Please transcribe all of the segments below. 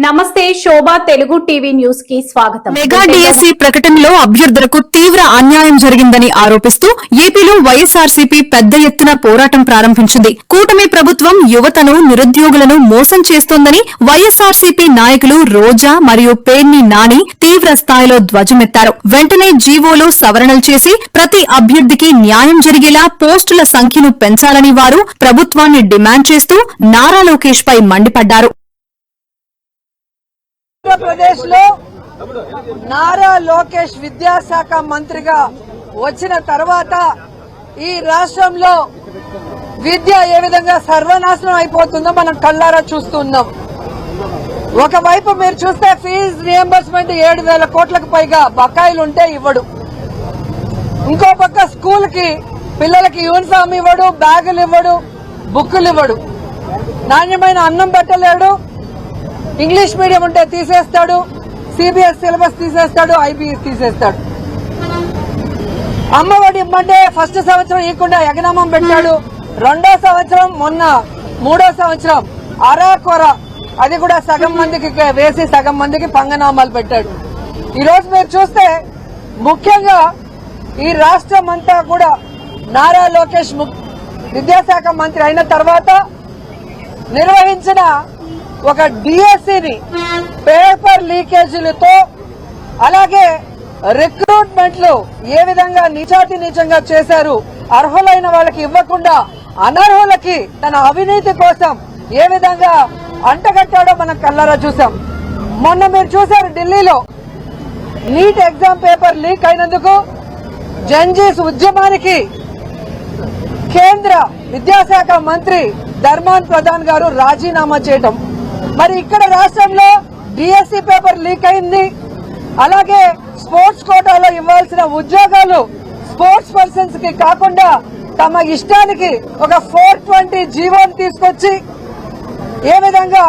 నమస్తే శోభా Telugu TV news కి స్వాగతం. మెగా డిఎస్సి ప్రకటనలో అభ్యర్థులకు తీవ్ర అన్యాయం జరిగిందని ఆరోపిస్తూ ఏపీలో వైఎస్ఆర్సీపీ పెద్ద ఎత్తున పోరాటం ప్రారంభించింది. కూటమి ప్రభుత్వం యువతను నిరుద్యోగులను మోసం చేస్తోందని వైఎస్ఆర్సీపీ నాయకులు రోజా మరియు పేర్ని నాని తీవ్ర స్థాయిలో ధ్వజమెత్తారు. వెంటనే జీవోలో సవరణలు చేసి ప్రతి అభ్యర్థికి న్యాయం జరిగేలా పోస్టుల సంఖ్యను పెంచాలని వారు ప్రభుత్వాన్ని డిమాండ్ చేస్తూ నారా లోకేష్ పై మండిపడ్డారు. ఆంధ్రప్రదేశ్ లో నారా లోకేష్ విద్యాశాఖ మంత్రిగా వచ్చిన తర్వాత ఈ రాష్ట్రంలో విద్య ఏ విధంగా సర్వనాశనం అయిపోతుందో మనం కళ్ళారా చూస్తున్నాం. ఒకవైపు మీరు చూస్తే ఫీజు రియంబర్స్మెంట్ 7,000 కోట్లకు పైగా బకాయిలు ఉంటే ఇవ్వడు. ఇంకో పక్క స్కూల్ కి పిల్లలకి యూనిఫామ్ ఇవ్వడు, బ్యాగులు ఇవ్వడు, బుక్కులు ఇవ్వడు, నాణ్యమైన అన్నం పెట్టలేడు. ఇంగ్లీష్ మీడియం ఉంటే తీసేస్తాడు, సిబిఎస్ సిలబస్ తీసేస్తాడు, ఐబీఎస్ తీసేస్తాడు. అమ్మఒడి ఇమ్మంటే ఫస్ట్ సంవత్సరం ఇవ్వకుండా ఎగనామం పెట్టాడు. రెండో సంవత్సరం మొన్న 3వ సంవత్సరం అరాకొర అది కూడా సగం మందికి వేసి సగం మందికి పంగనామాలు పెట్టాడు. ఈ రోజు మీరు చూస్తే ముఖ్యంగా ఈ రాష్ట్రం అంతా కూడా నారా లోకేష్ విద్యాశాఖ మంత్రి అయిన తర్వాత నిర్వహించిన ఒక డిఎస్సిని పేపర్ లీకేజీలతో అలాగే రిక్రూట్మెంట్లు ఏ విధంగా నీచాతినీచంగా చేశారు, అర్హులైన వాళ్ళకి ఇవ్వకుండా అనర్హులకి తన అవినీతి కోసం ఏ విధంగా అంటగట్టాడో మనం కళ్ళారా చూసాం. మొన్న మీరు చూశారు ఢిల్లీలో నీట్ ఎగ్జామ్ పేపర్ లీక్ అయినందుకు జంజీస్ ఉద్యమానికి కేంద్ర విద్యాశాఖ మంత్రి ధర్మాన్ ప్రధాన్ గారు రాజీనామా చేయడం. మరి ఇక్కడ రాష్ట్రంలో డిఎస్సి పేపర్ లీక్ అయింది. అలాగే స్పోర్ట్స్ కోటాలో ఇవ్వాల్సిన ఉద్యోగాలు స్పోర్ట్స్ పర్సన్స్ కి కాకుండా తమ ఇష్టానికి ఒక 420 జీవోని తీసుకొచ్చి ఏ విధంగా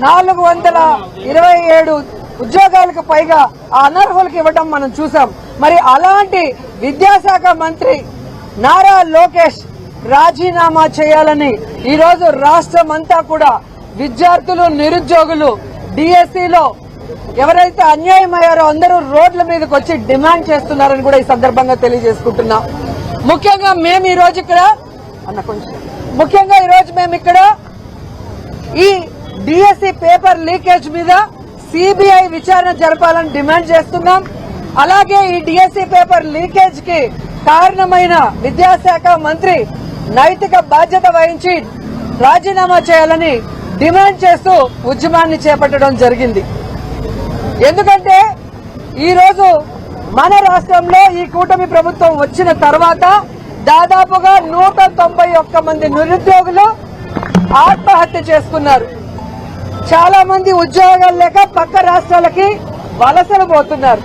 427 ఉద్యోగాలకు పైగా అనర్హులకు ఇవ్వడం మనం చూసాం. మరి అలాంటి విద్యాశాఖ మంత్రి నారా లోకేష్ రాజీనామా చేయాలని ఈ రోజు రాష్ట్రం అంతా కూడా విద్యార్థులు, నిరుద్యోగులు డిఎస్సిలో ఎవరైతే అన్యాయం అయ్యారో అందరూ రోడ్ల మీదకి వచ్చి డిమాండ్ చేస్తున్నారని కూడా ఈ సందర్భంగా తెలియజేసుకుంటున్నాం. ముఖ్యంగా మేము ఈ రోజు ఇక్కడ ఈ డిఎస్సి పేపర్ లీకేజ్ మీద సిబిఐ విచారణ జరపాలని డిమాండ్ చేస్తున్నాం. అలాగే ఈ డిఎస్సి పేపర్ లీకేజ్ కి కారణమైన విద్యాశాఖ మంత్రి నైతిక బాధ్యత వహించి రాజీనామా చేయాలని డిమాండ్ చేస్తూ ఉద్యమాన్ని చేపట్టడం జరిగింది. ఎందుకంటే ఈ రోజు మన రాష్ట్రంలో ఈ కూటమి ప్రభుత్వం వచ్చిన తర్వాత దాదాపుగా 191 మంది నిరుద్యోగులు ఆత్మహత్య చేసుకున్నారు. చాలా మంది ఉద్యోగాలు లేక పక్క రాష్ట్రాలకి వలసలు పోతున్నారు.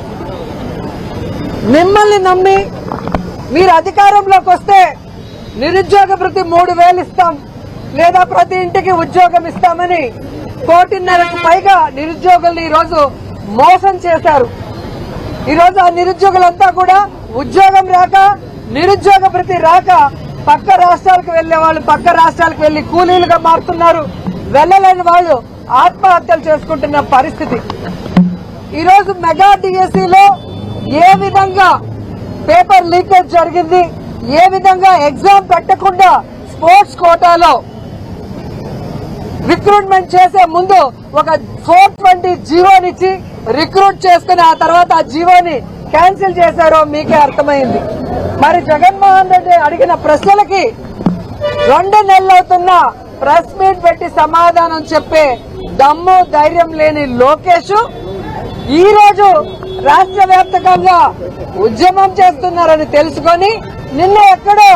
మిమ్మల్ని నమ్మి మీరు అధికారంలోకి వస్తే నిరుద్యోగ భృతి 3,000 ఇస్తాం, లేదా ప్రతి ఇంటికి ఉద్యోగం ఇస్తామని 1,500,000కు పైగా నిరుద్యోగుల్ని ఈ రోజు మోసం చేశారు. ఈ రోజు ఆ నిరుద్యోగులంతా కూడా ఉద్యోగం రాక, నిరుద్యోగ భృతి రాక పక్క రాష్ట్రాలకు వెళ్లే వాళ్ళు పక్క రాష్ట్రాలకు వెళ్లి కూలీలుగా మారుతున్నారు. వెళ్లలేని వాళ్ళు ఆత్మహత్యలు చేసుకుంటున్న పరిస్థితి. ఈ రోజు మెగా డిఎస్సిలో ఏ విధంగా పేపర్ లీకేజ్ జరిగింది, ఏ విధంగా ఎగ్జామ్ పెట్టకుండా స్పోర్ట్స్ కోటాలో రిక్రూట్మెంట్ చేసే ముందు ఒక 420 జీవోనిచ్చి రిక్రూట్ చేసుకుని ఆ తర్వాత ఆ జీవోని క్యాన్సిల్ చేశారో మీకే అర్థమైంది. మరి జగన్మోహన్ రెడ్డి అడిగిన ప్రశ్నలకి 2 నెలలవుతున్నా ప్రెస్ మీట్ పెట్టి సమాధానం చెప్పే దమ్ము ధైర్యం లేని లోకేష్ ఈ రోజు రాష్ట్ర వ్యాప్తంగా ఉద్యమం చేస్తున్నారని తెలుసుకొని నిన్న ఎక్కడో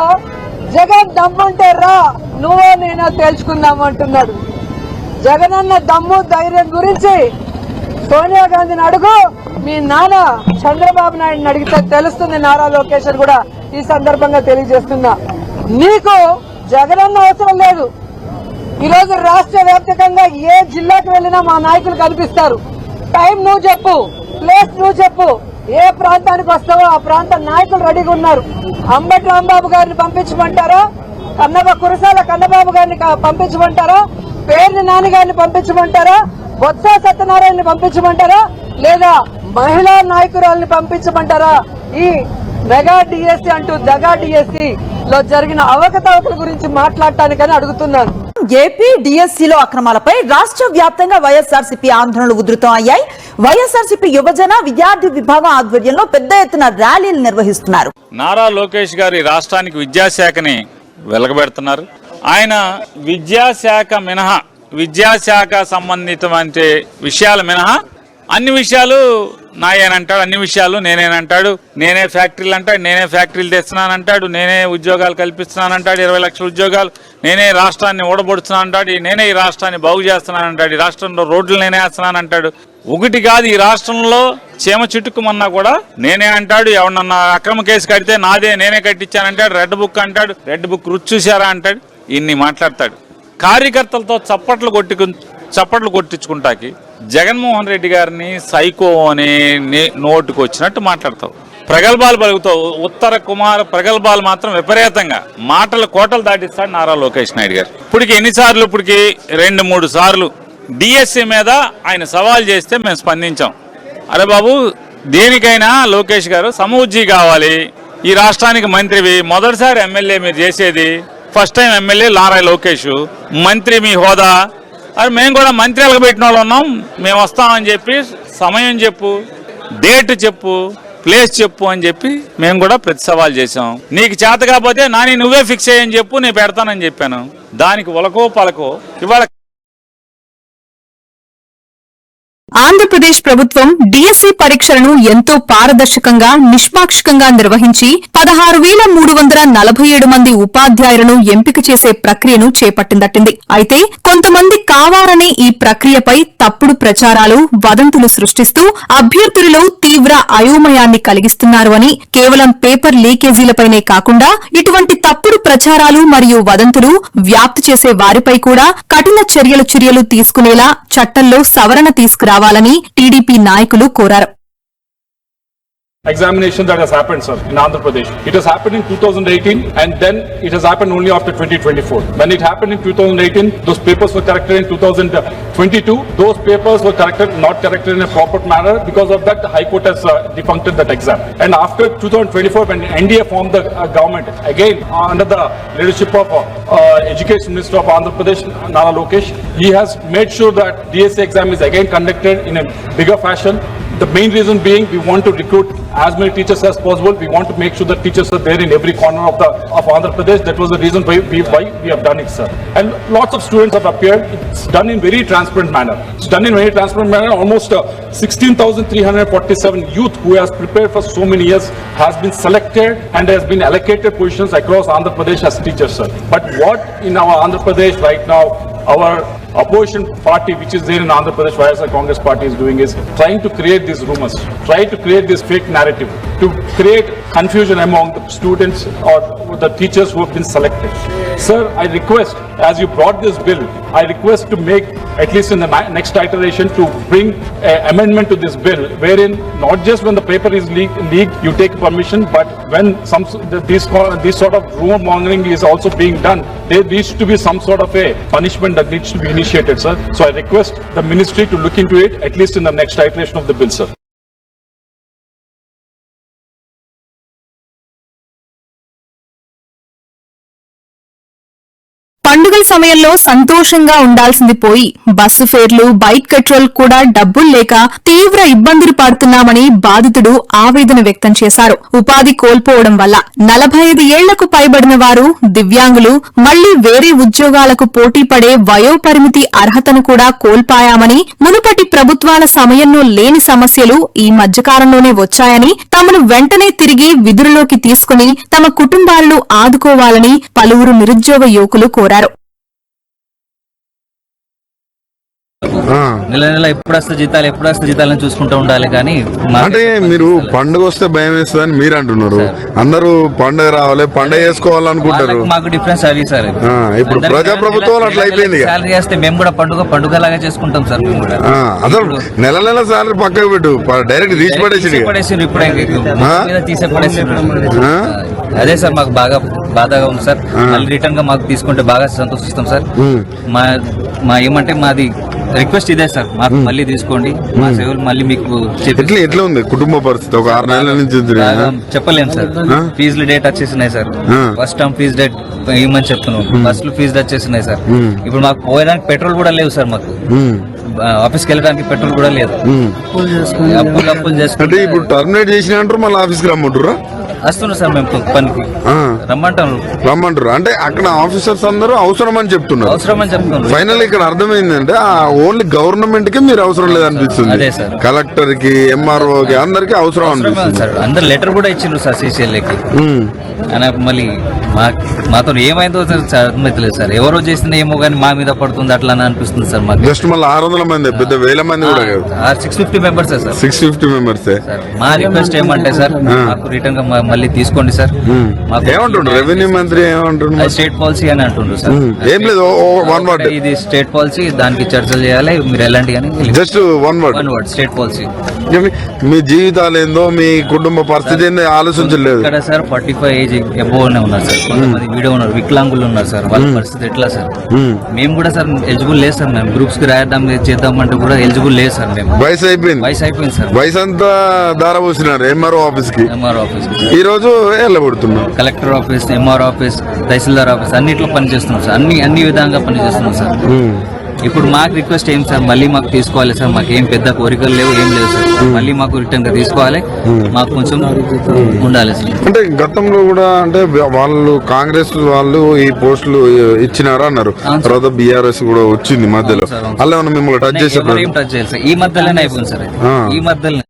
జగన్ దమ్ముంటే రా నువ్వో నేనో తేల్చుకుందాం అంటున్నాడు. జగనన్న దమ్ము ధైర్యం గురించి సోనియా గాంధీని అడుగు, మీ నాన్న చంద్రబాబు నాయుడుని అడిగితే తెలుస్తుంది నారా లోకేష్ అని కూడా ఈ సందర్భంగా తెలియజేస్తున్నా. నీకు జగనన్న అవసరం లేదు. ఈరోజు రాష్ట్ర వ్యాప్తంగా ఏ జిల్లాకు వెళ్లినా మా నాయకులు కనిపిస్తారు. టైం నువ్వు చెప్పు, ప్లేస్ నువ్వు చెప్పు, ఏ ప్రాంతానికి వస్తావో ఆ ప్రాంత నాయకులు రెడీగా ఉన్నారు. అంబటి రాంబాబు గారిని పంపించమంటారా, కురసాల కన్నబాబు గారిని పంపించమంటారా, పేర్ని నాని గారిని పంపించమంటారా, బొత్స సత్యనారాయణని పంపించమంటారా లేదా మహిళా నాయకురాలని పంపించమంటారా? ఈ మెగా డిఎస్సి అంటూ దగా డిఎస్సి లో జరిగిన అవకతవకల గురించి మాట్లాడటానికని అడుగుతున్నాను. ఏపీ డిఎస్సిలో అక్రమాలపై రాష్ట్ర వ్యాప్తంగా వైఎస్ఆర్సీపీ ఆందోళనలు ఉధృతం అయ్యాయి. వైఎస్ఆర్సీపీ యువజన విద్యార్థి విభాగం ఆధ్వర్యంలో పెద్ద ఎత్తున ర్యాలీలు నిర్వహిస్తున్నారు. నారా లోకేష్ గారి రాష్ట్రానికి విద్యాశాఖని వెలగబెడుతున్నారు. ఆయన విద్యాశాఖ మినహా విద్యాశాఖ సంబంధితమైన విషయాలు మినహా అన్ని విషయాలు నాయేనంటాడు, అన్ని విషయాలు నేనేనంటాడు. నేనే ఫ్యాక్టరీలు అంటాడు, నేనే ఫ్యాక్టరీలు తెస్తున్నానంటాడు, నేనే ఉద్యోగాలు కల్పిస్తున్నానంటాడు, 20 లక్షల ఉద్యోగాలు, నేనే రాష్ట్రాన్ని ఓడబొడుతున్నానంటాడు, నేనే ఈ రాష్ట్రాన్ని బాగు చేస్తున్నానంటాడు, ఈ రాష్ట్రంలో రోడ్లు నేనే వేస్తున్నానంటాడు. ఒకటి కాదు, ఈ రాష్ట్రంలో చీమ చిట్టుకుమన్నా కూడా నేనే అంటాడు. ఎవరన్నా అక్రమ కేసు కడితే నాదే, నేనే కట్టించానంటాడు. రెడ్ బుక్ అంటాడు, రెడ్ బుక్ రుచి చూసారా అంటాడు. ఇన్ని మాట్లాడతాడు. కార్యకర్తలతో చప్పట్లు కొట్టించుకుంటాకి జగన్మోహన్ రెడ్డి గారిని సైకో అని నోటుకు వచ్చినట్టు మాట్లాడతావు, ప్రగల్భాలు పలుకుతావు. ఉత్తర కుమార్ ప్రగల్భాలు మాత్రం విపరీతంగా మాటలు కోటలు దాటిస్తాడు నారా లోకేష్ నాయుడు గారు. ఇప్పటికి ఎన్నిసార్లు? ఇప్పటికి 2-3 సార్లు డిఎస్సి మీద ఆయన సవాల్ చేస్తే మేము స్పందించాం. అరే బాబు, దేనికైనా లోకేష్ గారు సమవుజ్జీ కావాలి. ఈ రాష్ట్రానికి మంత్రివి, మొదటిసారి ఎమ్మెల్యే మీరు చేసేది, first time MLA Nara Lokesh, మంత్రి మీ హోదా. అది మేము కూడా మంత్రులకు పెట్టిన వాళ్ళు ఉన్నాం, మేము వస్తామని చెప్పి సమయం చెప్పు, డేట్ చెప్పు, ప్లేస్ చెప్పు అని చెప్పి మేము కూడా ప్రతి సవాల్ చేసాం. నీకు చేత కాకపోతే నాని నువ్వే ఫిక్స్ అయ్యని చెప్పు, నేను పెడతానని చెప్పాను. దానికి ఉలకో పలకో ఇవాళ ఆంధ్రప్రదేశ్ ప్రభుత్వం డిఎస్సి పరీక్షలను ఎంతో పారదర్శకంగా నిష్పాక్షికంగా నిర్వహించి 16,347 మంది ఉపాధ్యాయులను ఎంపిక చేసే ప్రక్రియను చేపట్టిందట్టింది. అయితే కొంతమంది కావాలని ఈ ప్రక్రియపై తప్పుడు ప్రచారాలు, వదంతులు సృష్టిస్తూ అభ్యర్థులలో తీవ్ర అయోమయాన్ని కలిగిస్తున్నారు అని కేవలం పేపర్ లీకేజీలపైనే కాకుండా ఇటువంటి తప్పుడు ప్రచారాలు మరియు వదంతులు వ్యాప్తి చేసే వారిపై కూడా కఠిన చర్యలు తీసుకునేలా చట్టంలో సవరణ తీసుకురావాలని టీడీపీ నాయకులు కోరారు. Examination that has happened, sir, in Andhra Pradesh. It has happened in 2018 and then it has happened only after 2024. When it happened in 2018, those papers were corrected in 2022. Those papers were not corrected in a proper manner. Because of that, the High Court has defuncted that exam. And after 2024, when NDA formed the government, again under the leadership of Education Minister of Andhra Pradesh, Nara Lokesh, he has made sure that DSA exam is again conducted in a bigger fashion. The main reason being we want to recruit as many teachers as possible. We want to make sure that teachers are there in every corner of Andhra Pradesh. That was the reason why we have done it, sir. And lots of students have appeared. It's done in very transparent manner. It's done in very transparent manner. Almost 16,347 youth who has prepared for so many years has been selected and has been allocated positions across Andhra Pradesh as teachers, sir. But what in our Andhra Pradesh right now, our opposition party which is there in Andhra Pradesh, YSR Congress party is doing is trying to create these rumors, try to create this fake narrative, to create confusion among the students or the teachers who have been selected. Sir, I request, as you brought this bill, I request to make, at least in the next iteration, to bring an amendment to this bill, wherein not just when the paper is leaked, you take permission, but when this sort of rumor mongering is also being done, there needs to be some sort of a punishment that needs to be initiated, sir. So I request the ministry to look into it, at least in the next iteration of the bill, sir. పండుగల సమయంలో సంతోషంగా ఉండాల్సింది పోయి bus ఫేర్లు, bike petrol కూడా డబ్బులు లేక తీవ్ర ఇబ్బందులు పడుతున్నామని బాధితుడు ఆవేదన వ్యక్తం చేశారు. ఉపాధి కోల్పోవడం వల్ల 45 ఏళ్లకు పైబడిన వారు, దివ్యాంగులు మళ్లీ వేరే ఉద్యోగాలకు పోటీ పడే వయోపరిమితి అర్హతను కూడా కోల్పోయామని, మునుపటి ప్రభుత్వాల సమయంలో లేని సమస్యలు ఈ మధ్యకాలంలోనే వచ్చాయని, తమను వెంటనే తిరిగి విధులలోకి తీసుకుని తమ కుటుంబాలను ఆదుకోవాలని పలువురు నిరుద్యోగ యువకులు కోరారు. నెల నెల ఎప్పుడు వస్తే జీతాలని చూసుకుంటూ ఉండాలి. కానీ అంటే మీరు పండుగ వస్తే భయం వేస్తుందని మీరు అంటున్నారు. అందరూ పండుగ రావాలి, పండుగ చేసుకోవాలనుకుంటారు. మాకు డిఫరెన్స్ అది సార్. ఇప్పుడు ప్రజాప్రభుత్వం అట్లా అయిపోయింది. సాలరీ వస్తే మేము కూడా పండుగ లాగా చేసుకుంటాం సార్. మేము కూడా అసలు నెల నెల సాలరీ పక్కకు పెట్టు, డైరెక్ట్ తీసి పడేసి తీసే పడేసి. అదే సార్ మాకు బాధగా ఉంది సార్. మళ్ళీ రిటర్న్ గా మాకు తీసుకుంటే బాగా సంతోషిస్తాం సార్. మా ఏమంటే మాది రిక్వెస్ట్ ఇదే సార్, మాకు మళ్ళీ తీసుకోండి, మా సేవలు మళ్ళీ మీకు ఎట్లా ఉంది కుటుంబ పరిస్థితి? ఒక 6 నెలల నుంచి చెప్పలేము సార్. ఫీజులు డేట్ వచ్చేసినాయి sir. First term fee date ఇవ్వమని చెప్తున్నాం. బస్సులు ఫీజు వచ్చేసినాయి సార్. ఇప్పుడు మాకు పోయడానికి పెట్రోల్ కూడా లేవు సార్. మాకు ఆఫీస్కి వెళ్ళడానికి పెట్రోల్ కూడా లేదు. అప్పులు చేసుకుంటే ఇప్పుడు టర్మినేట్ చేసిన అంటారు, మళ్ళీ ఆఫీస్కి రమ్మంటారా? వస్తున్నారు సార్, మేము పనికి రమ్మంటారు. అంటే అక్కడ ఆఫీసర్స్ అందరూ అవసరం అని చెప్తున్నారు. ఫైనల్ ఇక్కడ అర్థమైందంటే ఓన్లీ గవర్నమెంట్ కి మీరు అవసరం లేదనిపిస్తుంది. కలెక్టర్ కి, ఎంఆర్ఓ కి అందరికి అవసరం అనిపిస్తుంది. అందరు లెటర్ కూడా ఇచ్చిండ్రు సార్ CCLA-కి. మళ్ళీ మాతో ఏమైందో అర్థమైతలేదు సార్. ఎవరో చేసిన ఏమో కానీ మా మీద పడుతుంది అట్లా అని అనిపిస్తుంది సార్. మాకు జస్ట్ మళ్ళీ 600 మంది, పెద్ద వేల మంది కూడా కాదు, 650 మెంబర్స్ సార్. 650 మెంబర్స్. మా రిక్వెస్ట్ ఏమంటే సార్, మాకు రిటర్న్ గా మళ్ళీ తీసుకోండి సార్. ఏమంటుండ్రు రెవెన్యూ మంత్రి? ఏమంటుండ్రు? స్టేట్ పాలసీ అని అంటుండ్రు సార్. ఏం లేదు, వన్ వర్డ్, ఇది స్టేట్ పాలసీ, దానికి చర్చలు చేయాలి, మీరు ఎలాంటి కానీ just one word state policy. మీ జీవితాలు ఏందో, మీ కుటుంబ పరిస్థితి ఏందో ఆలోచించలేదు ఇక్కడ సార్. 45 ఏజ్ అబోవ్ ఉన్నారు సార్. కొంతమంది వీడియో ఉన్నారు, వికలాంగులు ఉన్నారు సార్. వాళ్ళ పరిస్థితి ఎట్లా సార్? మేము కూడా సార్ ఎలిజిబుల్ లేదు సార్. మేము గ్రూప్స్ కి రాయడం చేద్దామంటే కూడా ఎలిజిబుల్ లేదు సార్. మేము వయసు అయిపోయింది సార్. వయసు అంతా దారబోసినారు ఎంఆర్ఓ ఆఫీస్ కి. ఈ రోజు వెళ్ళబడుతున్నాం. కలెక్టర్ ఆఫీస్, ఎంఆర్ఓ ఆఫీస్, తహసీల్దార్ ఆఫీస్ అన్నిట్లో పనిచేస్తున్నాం సార్. అన్ని విధంగా పనిచేస్తున్నాం సార్. ఇప్పుడు మాకు రిక్వెస్ట్ ఏం సార్, మళ్ళీ మాకు తీసుకోవాలి సార్. మాకు ఏం పెద్ద కోరికలు లేవు, ఏం లేవు సార్. మళ్ళీ మాకు రిటర్న్ గా తీసుకోవాలి, మాకు కొంచెం ఉండాలి సార్. అంటే గతంలో కూడా అంటే వాళ్ళు కాంగ్రెస్ వాళ్ళు ఈ పోస్టులు ఇచ్చినారా అన్నారు, తర్వాత బీఆర్ఎస్ కూడా వచ్చింది మధ్యలో. అలా మిమ్మల్ని టచ్ చేసేప్పుడు ఏం టచ్ చేయాలి సార్? ఈ మధ్యలోనే అయిపోయింది సార్. ఈ మధ్యలో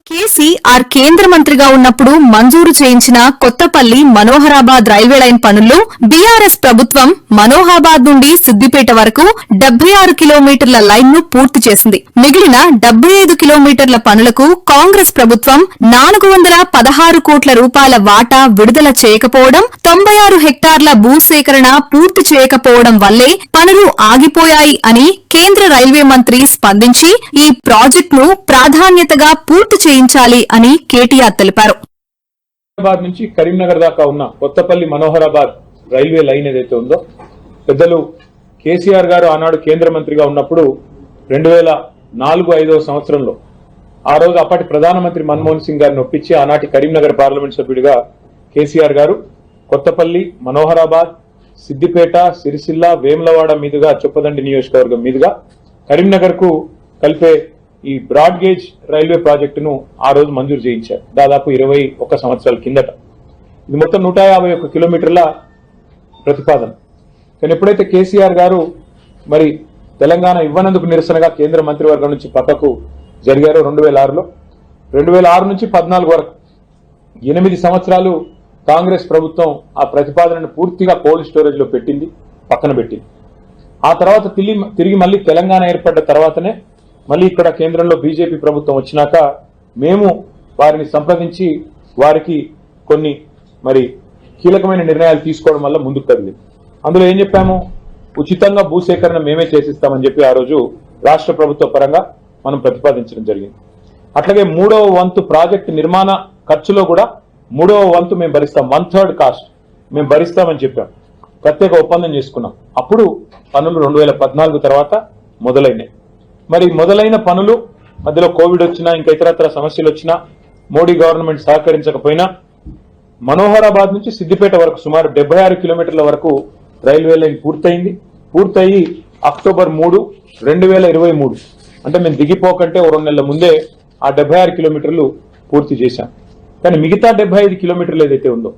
కేసీఆర్ కేంద్ర మంత్రిగా ఉన్నప్పుడు మంజూరు చేయించిన కొత్తపల్లి మనోహరాబాద్ రైల్వే లైన్ పనుల్లో బీఆర్ఎస్ ప్రభుత్వం మనోహరాబాద్ నుండి సిద్దిపేట వరకు 76 కిలోమీటర్ల లైన్ ను పూర్తి చేసింది. మిగిలిన 75 కిలోమీటర్ల పనులకు కాంగ్రెస్ ప్రభుత్వం 416 కోట్ల రూపాయల వాటా విడుదల చేయకపోవడం, 96 హెక్టార్ల భూసేకరణ పూర్తి చేయకపోవడం వల్లే పనులు ఆగిపోయాయి అని కేంద్ర రైల్వే మంత్రి స్పందించి ఈ ప్రాజెక్టును ప్రాధాన్యతగా పూర్తి చేయించాలి అని కేటీఆర్ తెలిపారు. హైదరాబాద్ నుంచి కరీంనగర్ దాకా ఉన్న కొత్తపల్లి మనోహరాబాద్ రైల్వే లైన్ ఏదైతే ఉందో, పెద్దలు కేసీఆర్ గారు ఆనాడు కేంద్ర మంత్రిగా ఉన్నప్పుడు 2004-05 సంవత్సరంలో ఆ రోజు అప్పటి ప్రధానమంత్రి మన్మోహన్ సింగ్ గారిని ఒప్పించి ఆనాటి కరీంనగర్ పార్లమెంట్ సభ్యుడిగా కేసీఆర్ గారు కొత్తపల్లి, మనోహరాబాద్, సిద్దిపేట, సిరిసిల్ల, వేములవాడ మీదుగా చొప్పదండి నియోజకవర్గం మీదుగా కరీంనగర్ కు కలిపే ఈ బ్రాడ్ గేజ్ రైల్వే ప్రాజెక్టును ఆ రోజు మంజూరు చేయించారు, దాదాపు 21 సంవత్సరాల కిందట. ఇది మొత్తం 151 కిలోమీటర్ల ప్రతిపాదన. కానీ ఎప్పుడైతే కేసీఆర్ గారు మరి తెలంగాణ ఇవ్వనందుకు నిరసనగా కేంద్ర మంత్రివర్గం నుంచి పక్కకు జరిగారో 2006లో, 2006 నుంచి 2014 వరకు 8 సంవత్సరాలు కాంగ్రెస్ ప్రభుత్వం ఆ ప్రతిపాదనను పూర్తిగా కోల్డ్ స్టోరేజ్ లో పెట్టింది, పక్కన పెట్టింది. ఆ తర్వాత తిరిగి మళ్ళీ తెలంగాణ ఏర్పడ్డ తర్వాతనే మళ్ళీ ఇక్కడ కేంద్రంలో బీజేపీ ప్రభుత్వం వచ్చినాక మేము వారిని సంప్రదించి వారికి కొన్ని మరి కీలకమైన నిర్ణయాలు తీసుకోవడం వల్ల ముందుకు కదిలింది. అందులో ఏం చెప్పాము, ఉచితంగా భూసేకరణ మేమే చేసిస్తామని చెప్పి ఆ రోజు రాష్ట్ర ప్రభుత్వ పరంగా మనం ప్రతిపాదించడం జరిగింది. అట్లాగే 3వ వంతు ప్రాజెక్టు నిర్మాణ ఖర్చులో కూడా 3వ వంతు మేము భరిస్తాం, 1/3 కాస్ట్ మేము భరిస్తామని చెప్పాం. ప్రత్యేక ఒప్పందం చేసుకున్నాం. అప్పుడు పనులు 2014 తర్వాత మొదలైనాయి. మరి మొదలైన పనులు మధ్యలో కోవిడ్ వచ్చినా, ఇంకా ఇతరత్ర సమస్యలు వచ్చినా, మోడీ గవర్నమెంట్ సహకరించకపోయినా మనోహరాబాద్ నుంచి సిద్దిపేట వరకు సుమారు 76 కిలోమీటర్ల వరకు రైల్వే లైన్ పూర్తయింది. పూర్తయి అక్టోబర్ 3, 2023 అంటే మేము దిగిపోకంటే 2 నెలల ముందే ఆ 76 కిలోమీటర్లు పూర్తి చేశాం. కానీ మిగతా 75 కిలోమీటర్లు ఏదైతే ఉందో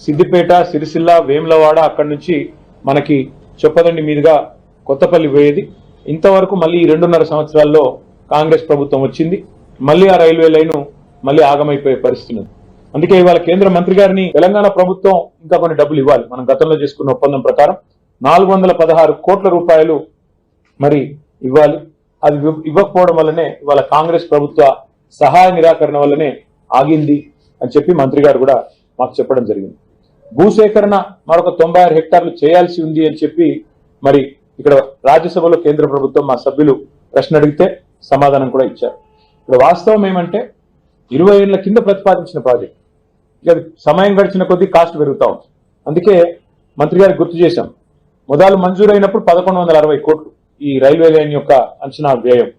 సిద్దిపేట, సిరిసిల్ల, వేములవాడ, అక్కడి నుంచి మనకి చొప్పదండి మీదుగా కొత్తపల్లి పోయేది, ఇంతవరకు మళ్ళీ 2.5 సంవత్సరాల్లో కాంగ్రెస్ ప్రభుత్వం వచ్చింది. మళ్ళీ ఆ రైల్వే లైన్ మళ్ళీ ఆగమైపోయే పరిస్థితి ఉంది. అందుకే ఇవాళ కేంద్ర మంత్రి గారిని తెలంగాణ ప్రభుత్వం ఇంకా కొన్ని డబ్బులు ఇవ్వాలి. మనం గతంలో చేసుకున్న ఒప్పందం ప్రకారం 416 కోట్ల రూపాయలు మరి ఇవ్వాలి. అది ఇవ్వకపోవడం వల్లనే ఇవాళ కాంగ్రెస్ ప్రభుత్వ సహాయ నిరాకరణ వల్లనే ఆగింది అని చెప్పి మంత్రి గారు కూడా మాకు చెప్పడం జరిగింది. భూసేకరణ మరొక 96 హెక్టార్లు చేయాల్సి ఉంది అని చెప్పి మరి ఇక్కడ రాజ్యసభలో కేంద్ర ప్రభుత్వం మా సభ్యులు ప్రశ్న అడిగితే సమాధానం కూడా ఇచ్చారు. ఇక్కడ వాస్తవం ఏమంటే 20 ఏళ్ల కింద ప్రతిపాదించిన ప్రాజెక్ట్ ఇక సమయం గడిచిన కొద్దీ కాస్ట్ పెరుగుతా ఉంది. అందుకే మంత్రి గారికి గుర్తు చేశాం, మొదలు మంజూరు అయినప్పుడు 1160 కోట్లు ఈ రైల్వే లైన్ యొక్క అంచనా వ్యయం.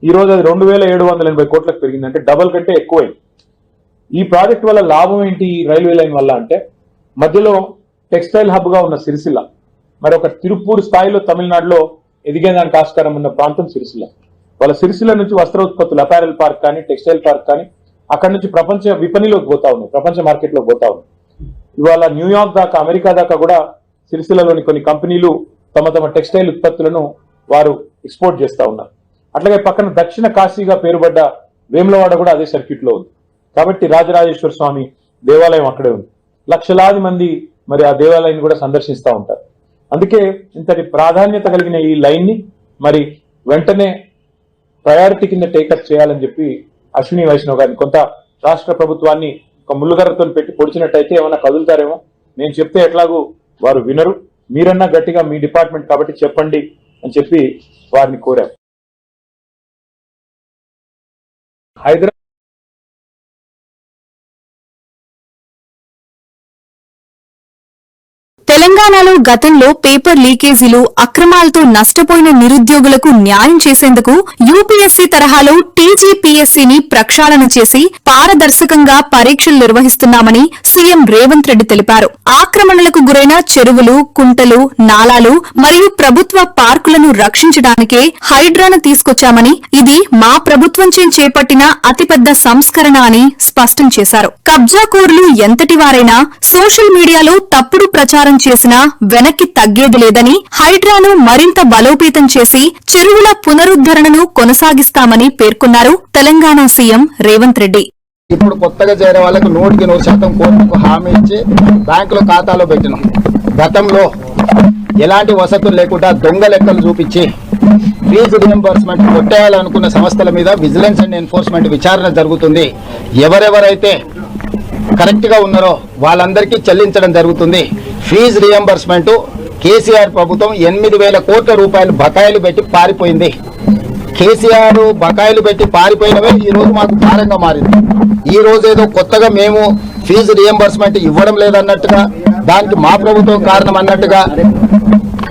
ఈ రోజు అది 2780 కోట్లకు పెరిగింది, అంటే డబల్ కంటే ఎక్కువైంది. ఈ ప్రాజెక్ట్ వల్ల లాభం ఏంటి ఈ రైల్వే లైన్ వల్ల అంటే, మధ్యలో టెక్స్టైల్ హబ్ గా ఉన్న సిరిసిల్ల, మరి ఒక తిరుపూర్ స్థాయిలో తమిళనాడులో ఎదిగేదానికి ఆస్కారం ఉన్న ప్రాంతం సిరిసిల్ల. వాళ్ళ సిరిసిల్ల నుంచి వస్త్ర ఉత్పత్తులు, అపారెల్ పార్క్ కానీ, టెక్స్టైల్ పార్క్ కానీ, అక్కడి నుంచి ప్రపంచ విపణిలోకి పోతా ఉన్నాయి, ప్రపంచ మార్కెట్లోకి పోతా ఉన్నాయి. ఇవాళ న్యూయార్క్ దాకా, అమెరికా దాకా కూడా సిరిసిల్లలోని కొన్ని కంపెనీలు తమ తమ టెక్స్టైల్ ఉత్పత్తులను వారు ఎక్స్పోర్ట్ చేస్తా ఉన్నారు. అట్లాగే పక్కన దక్షిణ కాశీగా పేరుపడ్డ వేములవాడ కూడా అదే సర్క్యూట్ లో ఉంది. కాబట్టి రాజరాజేశ్వర స్వామి దేవాలయం అక్కడే ఉంది. లక్షలాది మంది మరి ఆ దేవాలయాన్ని కూడా సందర్శిస్తూ ఉంటారు. అందుకే ఇంతటి ప్రాధాన్యత కలిగిన ఈ లైన్ ని మరి వెంటనే ప్రయారిటీ కింద టేకప్ చేయాలని చెప్పి అశ్విని వైష్ణవ్ గారిని, కొంత రాష్ట్ర ప్రభుత్వాన్ని ఒక ముళ్ళుగర్రతో పెట్టి పొడిచినట్టయితే ఏమైనా కదులుతారేమో. నేను చెప్తే ఎట్లాగూ వారు వినరు, మీరన్నా గట్టిగా మీ డిపార్ట్మెంట్ కాబట్టి చెప్పండి అని చెప్పి వారిని కోరారు. హైదరాబాద్ తెలంగాణలో గతంలో పేపర్ లీకేజీలు, అక్రమాలతో నష్టపోయిన నిరుద్యోగులకు న్యాయం చేసేందుకు యూపీఎస్సీ తరహాలో టీజీపీఎస్సీని ప్రక్షాళన చేసి పారదర్శకంగా పరీక్షలు నిర్వహిస్తున్నామని సీఎం రేవంత్ రెడ్డి తెలిపారు. ఆక్రమణలకు గురైన చెరువులు, కుంటలు, నాలాలు మరియు ప్రభుత్వ పార్కులను రక్షించడానికే హైడ్రాను తీసుకొచ్చామని, ఇది మా ప్రభుత్వంచే చేపట్టిన అతిపెద్ద సంస్కరణ అని స్పష్టం చేశారు. కబ్జాకోర్లు ఎంతటి వారైనా సోషల్ మీడియాలో తప్పుడు ప్రచారం చేసినా వెనక్కి తగ్గేది లేదని, హైడ్రాను మరింత బలోపేతం చేసి చెరువుల పునరుద్ధరణను కొనసాగిస్తామని పేర్కొన్నారు తెలంగాణ సీఎం రేవంత్ రెడ్డి. ఇప్పుడు కొత్తగా చేరే వాళ్ళకు 100% కోర్టుకు హామీ ఇచ్చి బ్యాంకులో ఖాతాలో పెట్టినాం. గతంలో ఎలాంటి వసతులు లేకుండా దొంగ లెక్కలు చూపించి ఫీజు రియంబర్స్మెంట్ కొట్టేయాలనుకున్న సంస్థల మీద విజిలెన్స్ అండ్ ఎన్ఫోర్స్మెంట్ విచారణ జరుగుతుంది. ఎవరెవరైతే కరెక్ట్ గా ఉన్నారో వాళ్ళందరికీ చెల్లించడం జరుగుతుంది. ఫీజు రియంబర్స్మెంట్ కేసీఆర్ ప్రభుత్వం 8,000 కోట్ల రూపాయలు బకాయిలు పెట్టి పారిపోయింది. కేసీఆర్ బకాయిలు పెట్టి పారిపోయినవే ఈ రోజు మాకు భారంగా మారింది. ఈ రోజు ఏదో కొత్తగా మేము ఫీజు రియంబర్స్మెంట్ ఇవ్వడం లేదన్నట్టుగా, దానికి మా ప్రభుత్వం కారణం అన్నట్టుగా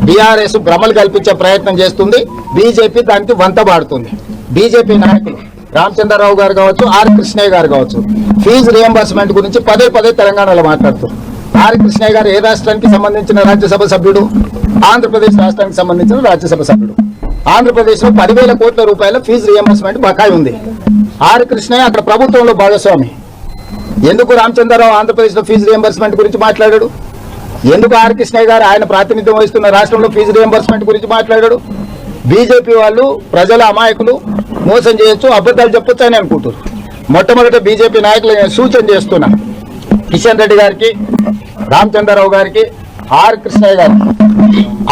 బీఆర్ఎస్ భ్రమలు కల్పించే ప్రయత్నం చేస్తుంది. బీజేపీ దానికి వంతబాడుతుంది. బీజేపీ నాయకులు రామచంద్రరావు గారు కావచ్చు, ఆర్ కృష్ణయ్య గారు కావచ్చు, ఫీజు రియంబర్స్మెంట్ గురించి పదే పదే తెలంగాణలో మాట్లాడుతారు. ఆర్ కృష్ణయ్య గారు ఏ రాష్ట్రానికి సంబంధించిన రాజ్యసభ సభ్యుడు? ఆంధ్రప్రదేశ్ రాష్ట్రానికి సంబంధించిన రాజ్యసభ సభ్యుడు. ఆంధ్రప్రదేశ్ లో 10,000 కోట్ల రూపాయల ఫీజు రియంబర్స్మెంట్ బకాయి ఉంది. ఆర్ కృష్ణయ్య అక్కడ ప్రభుత్వంలో భాగస్వామి. ఎందుకు రామచంద్రరావు ఆంధ్రప్రదేశ్ లో ఫీజు రియంబర్స్మెంట్ గురించి మాట్లాడాడు? ఎందుకు ఆర్ కృష్ణయ్య గారు ఆయన ప్రాతినిధ్యం వహిస్తున్న రాష్ట్రంలో ఫీజు రియంబర్స్మెంట్ గురించి మాట్లాడాడు? బీజేపీ వాళ్ళు ప్రజల అమాయకులు, మోసం చేయొచ్చు, అబద్ధాలు చెప్పొచ్చు అని అనుకుంటారు. మొట్టమొదట బీజేపీ నాయకులు నేను సూచన చేస్తున్నా, కిషన్ రెడ్డి గారికి, రామచంద్రరావు గారికి, ఆర్ కృష్ణయ్య గారికి,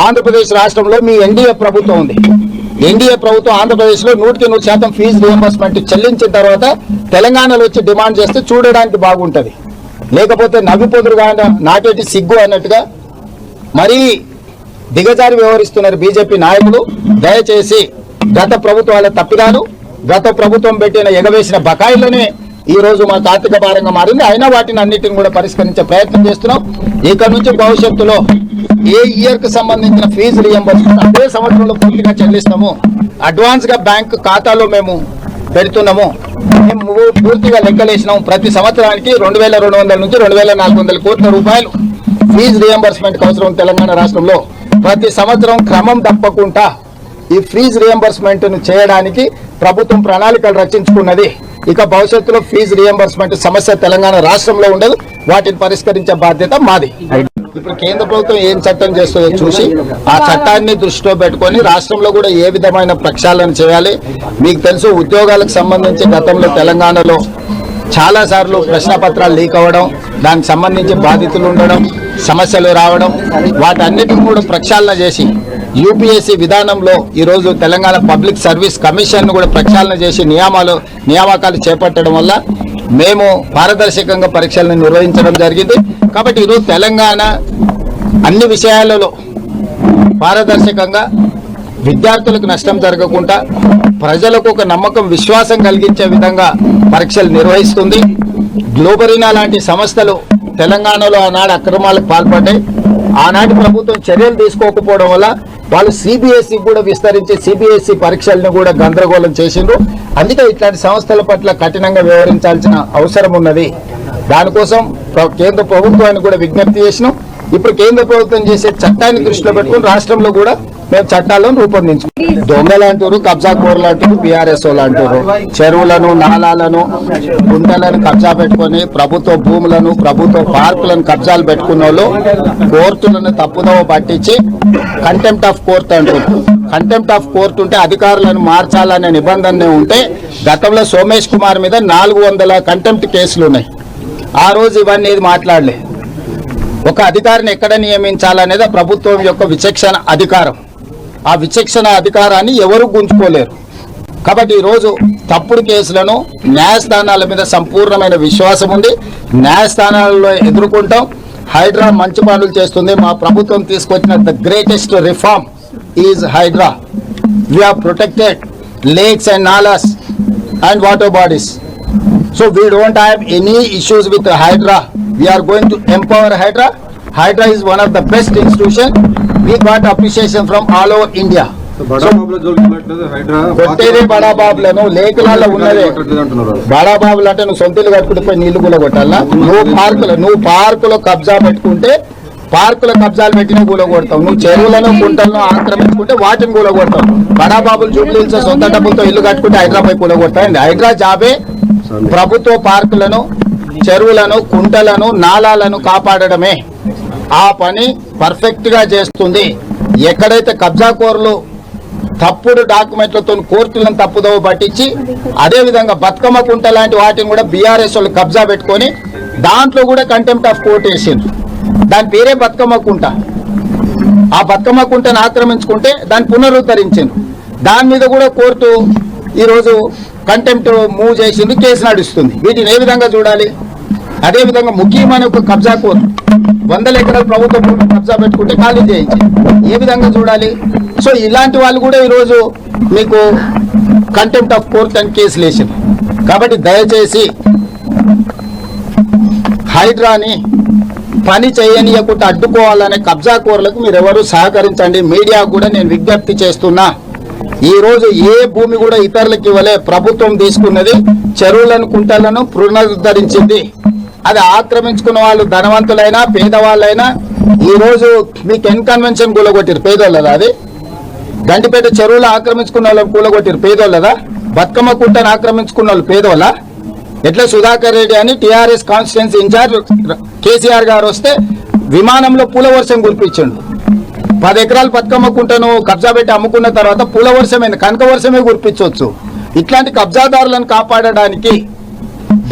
ఆంధ్రప్రదేశ్ రాష్ట్రంలో మీ ఎన్డీఏ ప్రభుత్వం ఉంది. ఎన్డీఏ ప్రభుత్వం ఆంధ్రప్రదేశ్ లో 100% ఫీజు రియంబర్స్మెంట్ చెల్లించిన తర్వాత తెలంగాణలో వచ్చి డిమాండ్ చేస్తే చూడడానికి బాగుంటది. లేకపోతే నవ్విపోదురుగా నాకేటి సిగ్గు అన్నట్టుగా మరీ దిగజారి వ్యవహరిస్తున్నారు బీజేపీ నాయకులు. దయచేసి గత ప్రభుత్వాల తప్పిదాలు, గత ప్రభుత్వం పెట్టిన ఎగవేసిన బకాయిలనే ఈ రోజు మాకు ఆర్థిక భారంగా మారింది. అయినా వాటిని అన్నిటిని కూడా పరిష్కరించే ప్రయత్నం చేస్తున్నాం. ఇక్కడ నుంచి భవిష్యత్తులో ఏ ఇయర్ కు సంబంధించిన ఫీజు రియంబర్స్మెంట్ అదే సంవత్సరంలో పూర్తిగా చెల్లిస్తాము. అడ్వాన్స్ గా బ్యాంక్ ఖాతాలో మేము పెడుతున్నాము. మేము పూర్తిగా లెక్కలేసినాం. ప్రతి సంవత్సరానికి 2,200 నుంచి 2,400 కోట్ల రూపాయలు ఫీజు రియంబర్స్మెంట్ అవసరం తెలంగాణ రాష్ట్రంలో. ప్రతి సంవత్సరం క్రమం తప్పకుండా ఈ ఫీజు రియంబర్స్మెంట్ ను చేయడానికి ప్రభుత్వం ప్రణాళికలు రచించుకున్నది. ఇక భవిష్యత్తులో ఫీజు రియంబర్స్మెంట్ సమస్య తెలంగాణ రాష్ట్రంలో ఉండదు. వాటిని పరిష్కరించే బాధ్యత మాది. ఇప్పుడు కేంద్ర ప్రభుత్వం ఏం చట్టం చేస్తుందో చూసి ఆ చట్టాన్ని దృష్టిలో పెట్టుకొని రాష్ట్రంలో కూడా ఏ విధమైన ప్రక్షాళన చేయాలి. మీకు తెలుసు, ఉద్యోగాలకు సంబంధించి గతంలో తెలంగాణలో చాలా సార్లు ప్రశ్నపత్రాలు లీక్ అవ్వడం, దానికి సంబంధించి బాధితులు ఉండడం, సమస్యలు రావడం, వాటన్నిటిని కూడా ప్రక్షాళన చేసి యూపీఎస్సీ విధానంలో ఈరోజు తెలంగాణ పబ్లిక్ సర్వీస్ కమిషన్ కూడా ప్రక్షాళన చేసి నియామకాలు చేపట్టడం వల్ల మేము పారదర్శకంగా పరీక్షలను నిర్వహించడం జరిగింది. కాబట్టి ఈరోజు తెలంగాణ అన్ని విషయాలలో పారదర్శకంగా, విద్యార్థులకు నష్టం జరగకుండా, ప్రజలకు ఒక నమ్మకం, విశ్వాసం కలిగించే విధంగా పరీక్షలు నిర్వహిస్తుంది. గ్లోబరీనా లాంటి సంస్థలు తెలంగాణలో ఆనాడు అక్రమాలకు పాల్పడ్డాయి. ఆనాటి ప్రభుత్వం చర్యలు తీసుకోకపోవడం వల్ల వాళ్ళు సిబిఎస్ఈ కూడా విస్తరించి సిబిఎస్ఈ పరీక్షలను కూడా గందరగోళం చేసిండ్రు. అందుకే ఇట్లాంటి సంస్థల పట్ల కఠినంగా వ్యవహరించాల్సిన అవసరం ఉన్నది. దానికోసం కేంద్ర ప్రభుత్వాన్ని కూడా విజ్ఞప్తి చేసినాం. ఇప్పుడు కేంద్ర ప్రభుత్వం చేసే చట్టాన్ని దృష్టిలో పెట్టుకుని రాష్ట్రంలో కూడా మేము చట్టాలను రూపొందించుకున్నాం. దొంగలు అంటారు, కబ్జా కోరలు అంటారు, బీఆర్ఎస్ వాళ్ళు అంటారు. చెరువులను, నాలాలను, గుంటలను కబ్జా పెట్టుకొని ప్రభుత్వ భూములను, ప్రభుత్వ పార్కులను కబ్జాలు పెట్టుకున్న వాళ్ళు కోర్టులను తప్పుదోవ పట్టించి కంటెంప్ట్ ఆఫ్ కోర్ట్ అంటారు. కంటెంప్ట్ ఆఫ్ కోర్ట్ ఉంటే అధికారులను మార్చాలనే నిబంధన ఉంటే గతంలో సోమేష్ కుమార్ మీద 400 కంటెంప్ట్ కేసులు ఉన్నాయి. ఆ రోజు ఇవన్నీ ఏది మాట్లాడలే. ఒక అధికారిని ఎక్కడ నియమించాలనేది ప్రభుత్వం యొక్క విచక్షణ అధికారం. ఆ విచక్షణ అధికారాన్ని ఎవరు గుంజుకోలేరు. కాబట్టి ఈరోజు తప్పుడు కేసులను న్యాయస్థానాల మీద సంపూర్ణమైన విశ్వాసం ఉంది. న్యాయస్థానాలలో ఎదుర్కొంటాం. హైడ్రా మంచి పనులు చేస్తుంది. మా ప్రభుత్వం తీసుకొచ్చిన the greatest reform is Hydraa. We have protected lakes and nalas and water bodies. So we don't have any issues with Hydra. We are going to empower Hydra. Hydra is one of the best institution. We got appreciation from all over India. కొట్టేదే బడాబాబులను లేఖనాల్లో ఉన్నదే. బడాబాబులు అంటే నువ్వు సొంతలు కట్టుకుంటే పోయి నీళ్లు కూడా కొట్టాలా? నువ్వు పార్కులో కబ్జా పెట్టుకుంటే పార్కుల కబ్జాలు పెట్టిన కూలగొడతావు. నువ్వు చెరువులను, కుంటలను ఆక్రమించుకుంటే వాటిని కూలగొడతావు. బడాబాబులు జూబ్లీహిల్స్ సొంత డబ్బులతో ఇల్లు కట్టుకుంటే హైదరాబాద్ కూలగొడతాయండి. హైడ్రా జాబే ప్రభుత్వ పార్కులను, చెరువులను, కుంటలను, నాలాలను కాపాడడమే. ఆ పని పర్ఫెక్ట్ గా చేస్తుంది. ఎక్కడైతే కబ్జాకోరులు తప్పుడు డాక్యుమెంట్లతో కోర్టులను తప్పుదోవ పట్టించి అదేవిధంగా బతుకమ్మ కుంట లాంటి వాటిని కూడా బీఆర్ఎస్ వాళ్ళు కబ్జా పెట్టుకొని దాంట్లో కూడా కంటెంప్ట్ ఆఫ్ కోర్ట్ వేసిండ్రు. దాని పేరే బతుకమ్మ కుంట. ఆ బతుకమ్మ కుంటను ఆక్రమించుకుంటే దాన్ని పునరుద్ధరించిండ్రు. దాని మీద కూడా కోర్టు ఈరోజు కంటెంప్ట్ మూవ్ చేసింది, కేసు నడుస్తుంది. వీటిని ఏ విధంగా చూడాలి? అదేవిధంగా ముఖ్యమైన ఒక కబ్జా కోర్టు 100 ఎకరాల ప్రభుత్వ భూమి కబ్జా పెట్టుకుంటే ఖాళీ చేయించి ఏ విధంగా చూడాలి? సో ఇలాంటి వాళ్ళు కూడా ఈరోజు మీకు కంటెంప్ట్ ఆఫ్ కోర్ట్ అని కేసులు వేసింది. కాబట్టి దయచేసి హైడ్రాని పని చేయనీయకుండా అడ్డుకోవాలనే కబ్జా కోర్లకు మీరు ఎవరు సహకరించండి. మీడియా కూడా నేను విజ్ఞప్తి చేస్తున్నా. ఈ రోజు ఏ భూమి కూడా ఇతరులకు ఇవ్వలే. ప్రభుత్వం తీసుకున్నది చెరువులను, కుంటలను పునరుద్ధరించింది. అది ఆక్రమించుకున్న వాళ్ళు ధనవంతులైనా పేదవాళ్ళైనా ఈ రోజు మీకు ఎన్కన్వెన్షన్ కూలగొట్టిరు పేదోళ్ళదా? అది గండిపేట చెరువులు ఆక్రమించుకున్న వాళ్ళు కూలగొట్టిరు పేదోళ్ళదా? బతుకమ్మ కుంటను ఆక్రమించుకున్న వాళ్ళు పేదోళ్ళ? ఎట్లా సుధాకర్ రెడ్డి అని టీఆర్ఎస్ కాన్స్టిట్యున్సీ ఇన్ఛార్జ్ కేసీఆర్ గారు వస్తే విమానంలో పూల వర్షం కురిపించండు. 10 ఎకరాలు బతుకమ్మ కుంటను కబ్జా పెట్టి అమ్ముకున్న తర్వాత పూల వర్షమైంది, కనక వర్షమే కురిపించవచ్చు. ఇట్లాంటి కబ్జాదారులను కాపాడడానికి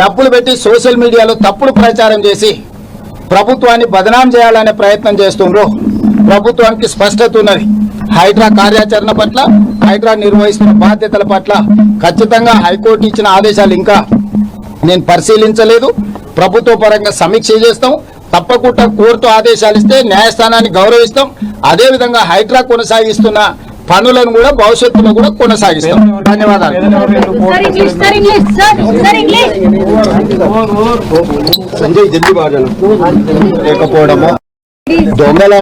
డబ్బులు పెట్టి సోషల్ మీడియాలో తప్పుడు ప్రచారం చేసి ప్రభుత్వాన్ని బదనాం చేయాలనే ప్రయత్నం చేస్తుండ్రు. ప్రభుత్వానికి స్పష్టత ఉన్నది. హైడ్రా కార్యాచరణ పట్ల, హైడ్రా నిర్వహిస్తున్న బాధ్యతల పట్ల ఖచ్చితంగా హైకోర్టు ఇచ్చిన ఆదేశాలు ఇంకా నేను పరిశీలించలేదు. ప్రభుత్వ పరంగా సమీక్ష చేస్తాం. తప్పకుండా కోర్టు ఆదేశాలు ఇస్తే న్యాయస్థానాన్ని గౌరవిస్తాం. అదేవిధంగా హైడ్రా కొనసాగిస్తున్న పనులను కూడా భవిష్యత్తులో కూడా కొనసాగిస్తాం. ధన్యవాదాలు. సంజయ్ జల్దీ లేకపోవడము దొంగల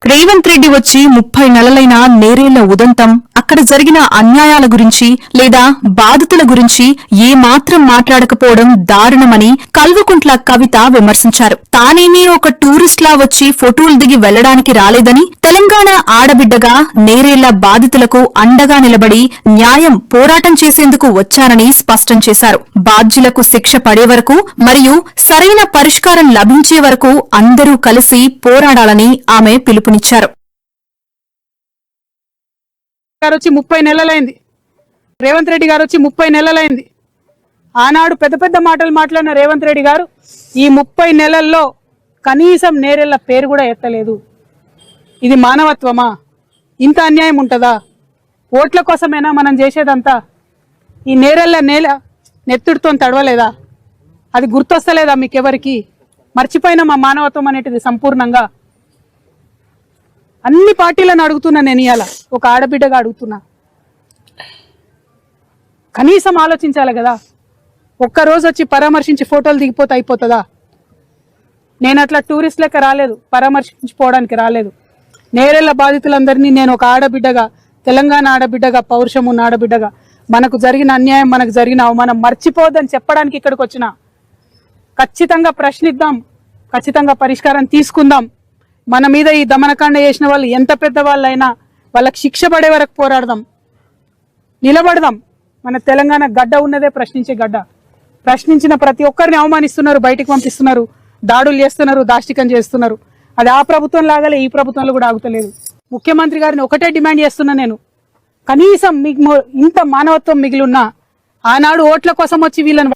రేవంత్ రెడ్డి వచ్చి 30 నెలలైన నేరేళ్ల ఉదంతం, అక్కడ జరిగిన అన్యాయాల గురించి లేదా బాధితుల గురించి ఏ మాత్రం మాట్లాడకపోవడం దారుణమని కల్వకుంట్ల కవిత విమర్శించారు. తానేమీ ఒక టూరిస్ట్లా వచ్చి ఫోటోలు దిగి వెళ్లడానికి రాలేదని, తెలంగాణ ఆడబిడ్డగా నేరేళ్ల బాధితులకు అండగా నిలబడి న్యాయం పోరాటం చేసేందుకు వచ్చారని స్పష్టం చేశారు. బాధ్యులకు శిక్ష పడే వరకు మరియు సరైన పరిష్కారం లభించే వరకు అందరూ కలిసి పోరాడాలని ఆమె పిలుపునిచ్చారు. వచ్చి 30 నెలలైంది. రేవంత్ రెడ్డి గారు వచ్చి 30 నెలలైంది. ఆనాడు పెద్ద పెద్ద మాటలు మాట్లాడిన రేవంత్ రెడ్డి గారు ఈ 30 నెలల్లో కనీసం నేరెళ్ల పేరు కూడా ఎత్తలేదు. ఇది మానవత్వమా? ఇంత అన్యాయం ఉంటుందా? ఓట్ల కోసమేనా మనం చేసేదంతా? ఈ నేరెళ్ల నేల నెత్తుడితో తడవలేదా? అది గుర్తొస్తలేదా మీకెవరికి? మర్చిపోయిన మా మానవత్వం అనేటిది సంపూర్ణంగా. అన్ని పార్టీలను అడుగుతున్నా నేను, ఇవాళ ఒక ఆడబిడ్డగా అడుగుతున్నా. కనీసం ఆలోచించాలి కదా. ఒక్కరోజు వచ్చి పరామర్శించి ఫోటోలు దిగిపోతే అయిపోతుందా? నేను అట్లా టూరిస్ట్ లెక్క రాలేదు, పరామర్శించిపోవడానికి రాలేదు. నేరెళ్ల బాధితులందరినీ నేను ఒక ఆడబిడ్డగా, తెలంగాణ ఆడబిడ్డగా, పౌరుషం ఉన్న ఆడబిడ్డగా, మనకు జరిగిన అన్యాయం, మనకు జరిగిన అవమానం మర్చిపోద్దని చెప్పడానికి ఇక్కడికి వచ్చిన. ఖచ్చితంగా ప్రశ్నిద్దాం, ఖచ్చితంగా పరిష్కారం తీసుకుందాం. మన మీద ఈ దమనకాండ చేసిన వాళ్ళు ఎంత పెద్ద వాళ్ళైనా వాళ్ళకి శిక్ష పడే వరకు పోరాడదాం, నిలబడదాం. మన తెలంగాణ గడ్డ ఉన్నదే ప్రశ్నించే గడ్డ. ప్రశ్నించిన ప్రతి ఒక్కరిని అవమానిస్తున్నారు, బయటికి పంపిస్తున్నారు, దాడులు చేస్తున్నారు, దాష్టికం చేస్తున్నారు. అది ఆ ప్రభుత్వం లాగాలే ఈ ప్రభుత్వంలో కూడా ఆగుతలేదు. ముఖ్యమంత్రి గారిని ఒకటే డిమాండ్ చేస్తున్నా నేను, కనీసం మీకు ఇంత మానవత్వం మిగిలిన్నా ఆనాడు ఓట్ల కోసం వచ్చి వీళ్ళని